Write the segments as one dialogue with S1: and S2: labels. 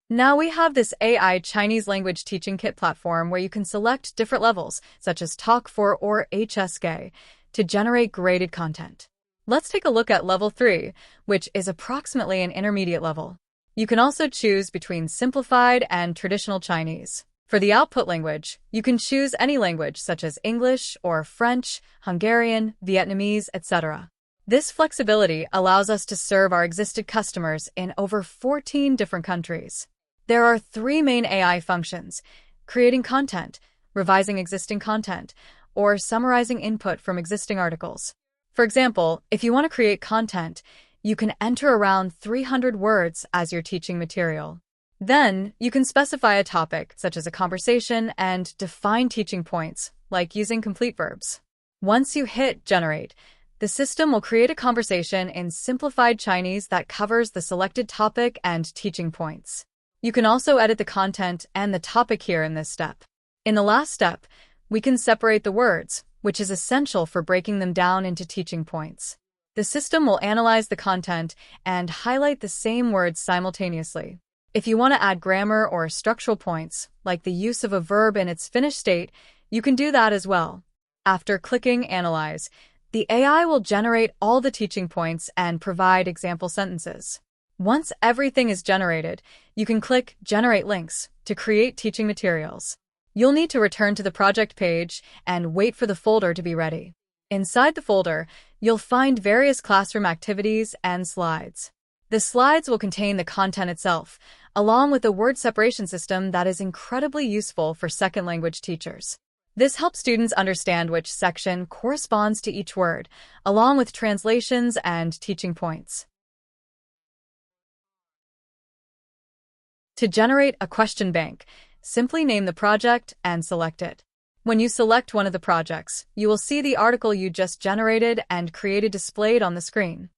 S1: Now we have this AI Chinese language teaching kit platform where you can select different levels, such as Talk 4 or HSK, to generate graded content. Let's take a look at level 3, which is approximately an intermediate level. You can also choose between simplified and traditional Chinese. For the output language, you can choose any language such as English or French, Hungarian, Vietnamese, etc. This flexibility allows us to serve our existing customers in over 14 different countries. There are 3 main AI functions: creating content, revising existing content, or summarizing input from existing articles. For example, if you want to create content, you can enter around 300 words as your teaching material. Then, you can specify a topic, such as a conversation, and define teaching points, like using complete verbs. Once you hit Generate, the system will create a conversation in simplified Chinese that covers the selected topic and teaching points. You can also edit the content and the topic here in this step. In the last step, we can separate the words, which is essential for breaking them down into teaching points. The system will analyze the content and highlight the same words simultaneously. If you want to add grammar or structural points, like the use of a verb in its finished state, you can do that as well. After clicking Analyze, the AI will generate all the teaching points and provide example sentences. Once everything is generated, you can click Generate Links to create teaching materials. You'll need to return to the project page and wait for the folder to be ready. Inside the folder, you'll find various classroom activities and slides. The slides will contain the content itself, along with a word separation system that is incredibly useful for second language teachers. This helps students understand which section corresponds to each word, along with translations and teaching points. To generate a question bank, simply name the project and select it. When you select one of the projects, you will see the article you just generated and created displayed on the screen.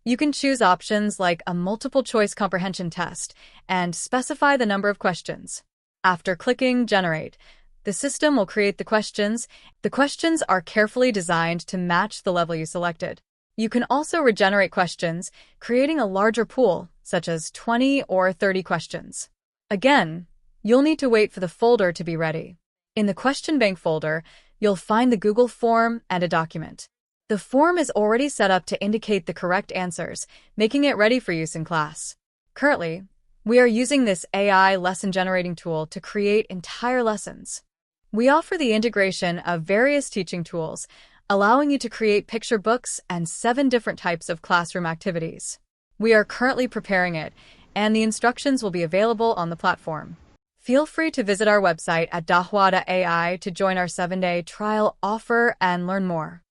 S1: You can choose options like a multiple-choice comprehension test and specify the number of questions. After clicking Generate, the system will create the questions. The questions are carefully designed to match the level you selected. You can also regenerate questions, creating a larger pool, such as 20 or 30 questions. Again, you'll need to wait for the folder to be ready. In the Question Bank folder, you'll find the Google form and a document. The form is already set up to indicate the correct answers, making it ready for use in class. Currently, we are using this AI lesson generating tool to create entire lessons. We offer the integration of various teaching tools, allowing you to create picture books and 7 different types of classroom activities. We are currently preparing it, and the instructions will be available on the platform. Feel free to visit our website at DAHUA.ai to join our 7-day trial offer and learn more.